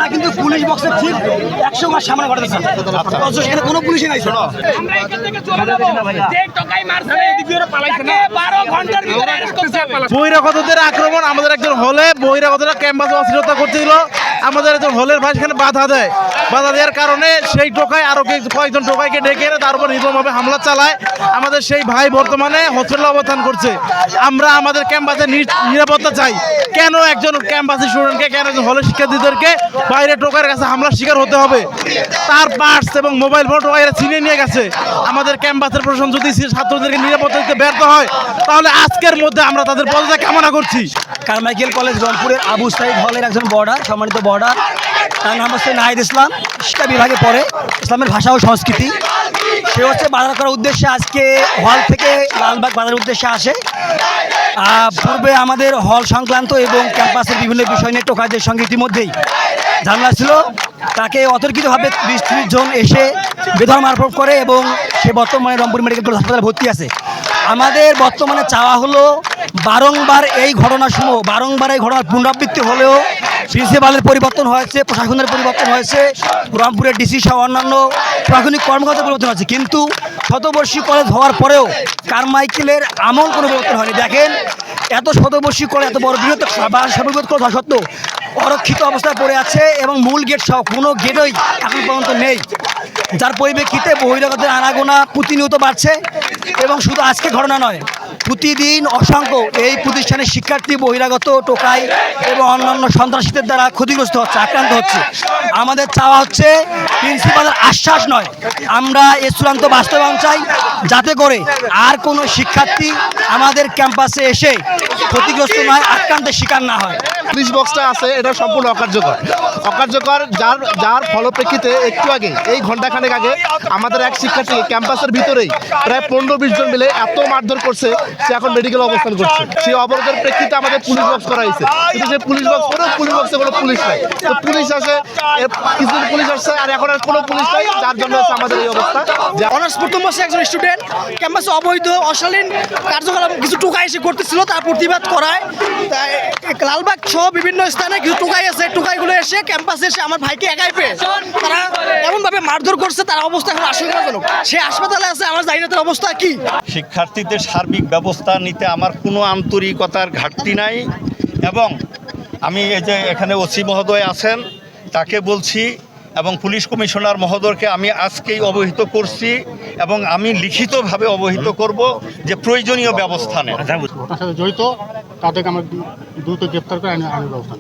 ঘটনা কিন্তু পুলিশ বক্সের ঠিক 100 মাস সামনে ঘটেছে। অথচ সেখানে কোনো পুলিশই নাই। শোনো, আমরা এখান থেকে চলে যাব, যে টোকাই মারছে এদিক দিয়ে পালাইছে না, 12 ঘন্টার ভিতরে অ্যারেস্ট করতে হবে। বহিরাগতদের আক্রমণ আমাদের একজন হলে বহিরাগতরা ক্যাম্পাসে অস্থিরতা করতেছিল, আমাদের একজন হলের ভাই সেখানে বাধা দেওয়ার কারণে সেই টোকাই আরো কয়েকজন টোকাইকে ডেকে এনে তার উপর নির্মমভাবে হামলা চালায়। আমাদের সেই ভাই বর্তমানে হসপিটালে অবস্থান করছে। আমরা আমাদের ক্যাম্পাসে নিরাপত্তা চাই। কেন একজন ক্যাম্পাসের স্টুডেন্টকে, কেন একজন হলের শিক্ষার্থীদেরকে বাইরে টোকাইয়ের কাছে হামলার শিকার হতে হবে? তার পার্টস এবং মোবাইল ফোন টোকাইয়েরা ছিনিয়ে নিয়ে গেছে। আমাদের ক্যাম্পাসের প্রশাসন যদি ছাত্রদেরকে নিরাপত্তা দিতে ব্যর্থ হয় তাহলে আজকের মধ্যে আমরা তাদের পদত্যাগ কামনা করছি। কারমাইকেল কলেজ রংপুরের আবু সাইদ হলের একজন বর্ডার, সম্মানিত বর্ডার, তার নাম হচ্ছে নাহিদ ইসলাম, শিক্ষা বিভাগে পড়ে, ইসলামের ভাষা ও সংস্কৃতি। সে হচ্ছে বাজার করার উদ্দেশ্যে আজকে হল থেকে লালবাগ বাজারের উদ্দেশ্যে আসে। পূর্বে আমাদের হল সংক্রান্ত এবং ক্যাম্পাসের বিভিন্ন বিষয় নিয়ে টোকাইদের সঙ্গে ইতিমধ্যেই ঝামেলা ছিল। তাকে অতর্কিতভাবে 20-30 জন এসে বেধড়ক মারধর করে এবং সে বর্তমানে রংপুর মেডিকেল কলেজ হাসপাতালে ভর্তি আছে। আমাদের বর্তমানে চাওয়া হলো বারংবার এই ঘটনার পুনরাবৃত্তি হলেও প্রিন্সিপালের পরিবর্তন হয়েছে, প্রশাসনের পরিবর্তন হয়েছে, রংপুরের ডিসি সহ অন্যান্য প্রশাসনিক কর্মকর্তার পরিবর্তন হয়েছে, কিন্তু শতবর্ষী কলেজ হওয়ার পরেও কারমাইকেলের আমল কোনো পরিবর্তন হয়নি। দেখেন, এত শতবর্ষী কলেজ, এত বড় বৃহৎ সর্ববৃহৎ কলেজ হওয়া সত্ত্বেও অরক্ষিত অবস্থায় পড়ে আছে এবং মূল গেট সহ কোনো গেটই এখন পর্যন্ত নেই, যার পরিপ্রেক্ষিতে বহিরাগতের আনাগোনা প্রতিনিয়ত বাড়ছে। এবং শুধু আজকে ঘটনা নয়, প্রতিদিন অসংখ্য এই প্রতিষ্ঠানের শিক্ষার্থী বহিরাগত টোকাই এবং অন্যান্য সন্ত্রাসীদের দ্বারা ক্ষতিগ্রস্ত হচ্ছে, আক্রান্ত হচ্ছে। আমাদের চাওয়া হচ্ছে প্রিন্সিপালের আশ্বাস নয়, আমরা এর চূড়ান্ত বাস্তবায়ন চাই, যাতে করে আর কোনো শিক্ষার্থী আমাদের ক্যাম্পাসে এসে ক্ষতিগ্রস্ত নয়, আক্রান্তের শিকার না হয়। পুলিশ বক্সটা আছে, এটা সম্পূর্ণ অকার্যকর। যার ফলপ্রেক্ষিতে একটু আগে, এই ঘন্টাখানেক আগে, আমাদের এক শিক্ষার্থী ক্যাম্পাসের ভিতরেই প্রায় 15-20 জন মিলে এত মারধর করছে, সে এখন মেডিকেল অবস্থান করছে। সেই অবরোধের প্রেক্ষিতে আমাদের পুলিশ বক্স করা হয়েছে, কিন্তু সেই পুলিশ বক্সে কোনো পুলিশ নাই। তো পুলিশ আসে, কিছুদিন পুলিশ আসছে, আর এখন আর কোনো পুলিশ নাই, যার জন্য হচ্ছে আমাদের এই অবস্থা। অনার্স প্রথম বর্ষে একজন স্টুডেন্ট ক্যাম্পাসে অবৈধ অশালীন কার্যকলাপ কিছু টোকাই এসে করতেছিল, তার প্রতিবাদ করায় লালবাগ সহ বিভিন্ন স্থানে কিছু টোকাই আছে, টোকাইগুলো এসে ক্যাম্পাসে এসে আমার ভাইকে একাই পেয়ে তারা এমনভাবে মারধর করছে, তার অবস্থা এখন আশঙ্কাজনক। সে হাসপাতালে আছে, আমার জানি না তার অবস্থা কি। শিক্ষার্থীদের সার্বিক ব্যবস্থা নিতে আমার কোনো আন্তরিকতার ঘাটতি নাই, এবং আমি এই যে এখানে ওসি মহোদয় আছেন তাকে বলছি, এবং পুলিশ কমিশনার মহোদয়কে আমি আজকেই অবহিত করছি, এবং আমি লিখিতভাবে অবহিত করব যে প্রয়োজনীয় ব্যবস্থা নেন। জড়িত তাদেরকে আমরা দ্রুত গ্রেপ্তার করে আইনের ব্যবস্থা।